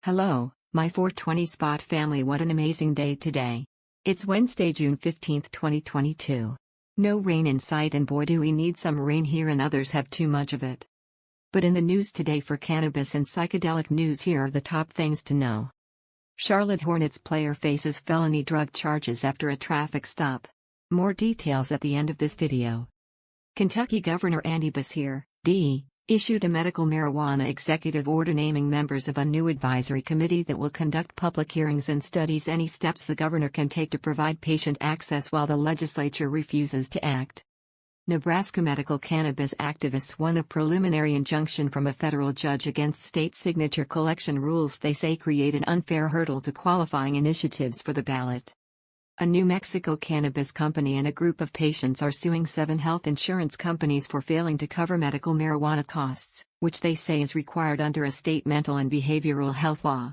Hello, my 420 Spot family, what an amazing day today. It's Wednesday, June 15, 2022. No rain in sight, and boy do we need some rain here and others have too much of it. But in the news today for cannabis and psychedelic news, here are the top things to know. Charlotte Hornets player faces felony drug charges after a traffic stop. More details at the end of this video. Kentucky Governor Beshear, D., issued a medical marijuana executive order naming members of a new advisory committee that will conduct public hearings and studies any steps the governor can take to provide patient access while the legislature refuses to act. Nebraska medical cannabis activists won a preliminary injunction from a federal judge against state signature collection rules they say create an unfair hurdle to qualifying initiatives for the ballot. A New Mexico cannabis company and a group of patients are suing 7 health insurance companies for failing to cover medical marijuana costs, which they say is required under a state mental and behavioral health law.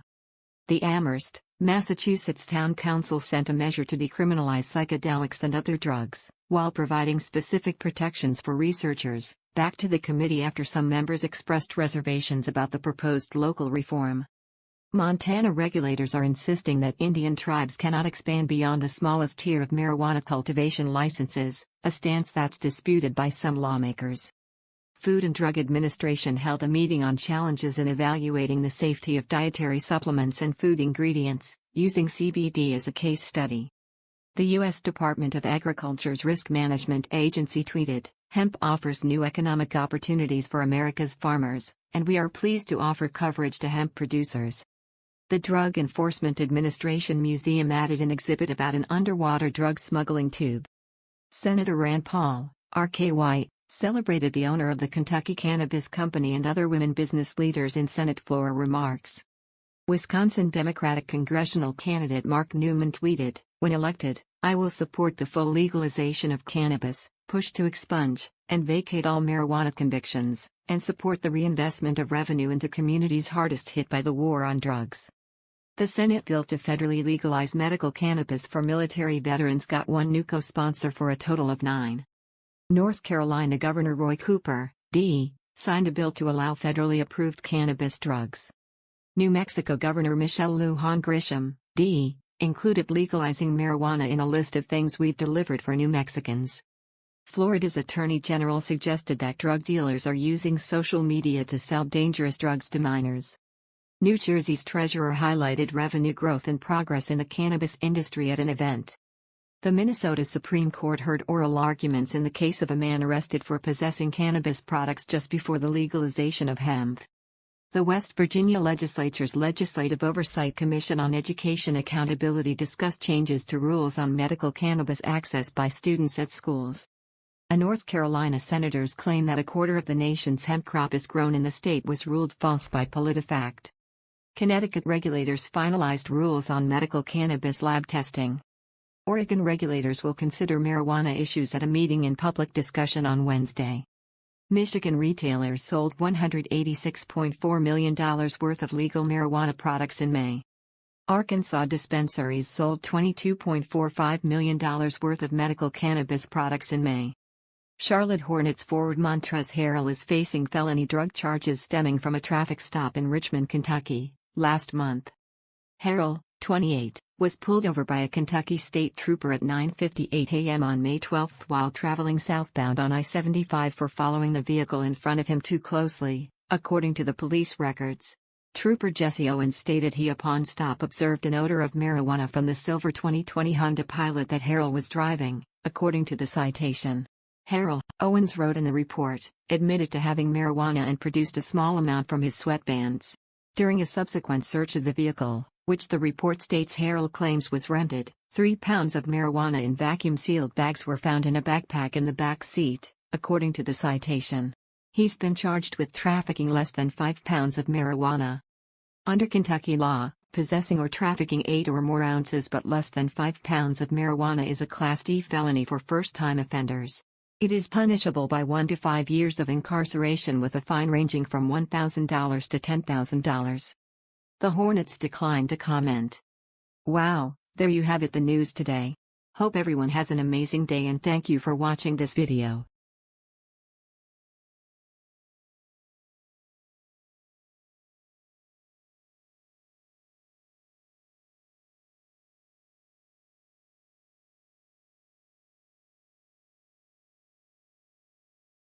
The Amherst, Massachusetts Town Council sent a measure to decriminalize psychedelics and other drugs, while providing specific protections for researchers, back to the committee after some members expressed reservations about the proposed local reform. Montana regulators are insisting that Indian tribes cannot expand beyond the smallest tier of marijuana cultivation licenses, a stance that's disputed by some lawmakers. Food and Drug Administration held a meeting on challenges in evaluating the safety of dietary supplements and food ingredients, using CBD as a case study. The U.S. Department of Agriculture's Risk Management Agency tweeted, "Hemp offers new economic opportunities for America's farmers, and we are pleased to offer coverage to hemp producers." The Drug Enforcement Administration Museum added an exhibit about an underwater drug smuggling tube. Senator Rand Paul, RKY, celebrated the owner of the Kentucky Cannabis Company and other women business leaders in Senate floor remarks. Wisconsin Democratic congressional candidate Mark Newman tweeted, "When elected, I will support the full legalization of cannabis, push to expunge and vacate all marijuana convictions, and support the reinvestment of revenue into communities hardest hit by the war on drugs." The Senate bill to federally legalize medical cannabis for military veterans got one new co-sponsor for a total of 9. North Carolina Governor Roy Cooper, D., signed a bill to allow federally approved cannabis drugs. New Mexico Governor Michelle Lujan Grisham, D., included legalizing marijuana in a list of things we've delivered for New Mexicans. Florida's Attorney General suggested that drug dealers are using social media to sell dangerous drugs to minors. New Jersey's treasurer highlighted revenue growth and progress in the cannabis industry at an event. The Minnesota Supreme Court heard oral arguments in the case of a man arrested for possessing cannabis products just before the legalization of hemp. The West Virginia Legislature's Legislative Oversight Commission on Education Accountability discussed changes to rules on medical cannabis access by students at schools. A North Carolina senator's claim that a quarter of the nation's hemp crop is grown in the state was ruled false by PolitiFact. Connecticut regulators finalized rules on medical cannabis lab testing. Oregon regulators will consider marijuana issues at a meeting in public discussion on Wednesday. Michigan retailers sold $186.4 million worth of legal marijuana products in May. Arkansas dispensaries sold $22.45 million worth of medical cannabis products in May. Charlotte Hornets forward Montrezl Harrell is facing felony drug charges stemming from a traffic stop in Richmond, Kentucky, last month. Harrell, 28, was pulled over by a Kentucky state trooper at 9:58 a.m. on May 12 while traveling southbound on I-75 for following the vehicle in front of him too closely, according to the police records. Trooper Jesse Owens stated he upon stop observed an odor of marijuana from the silver 2020 Honda Pilot that Harrell was driving, according to the citation. Harrell, Owens wrote in the report, admitted to having marijuana and produced a small amount from his sweatbands. During a subsequent search of the vehicle, which the report states Harrell claims was rented, 3 pounds of marijuana in vacuum-sealed bags were found in a backpack in the back seat, according to the citation. He's been charged with trafficking less than 5 pounds of marijuana. Under Kentucky law, possessing or trafficking 8 or more ounces but less than 5 pounds of marijuana is a Class D felony for first-time offenders. It is punishable by 1 to 5 years of incarceration with a fine ranging from $1,000 to $10,000. The Hornets declined to comment. Wow, there you have it, the news today. Hope everyone has an amazing day and thank you for watching this video.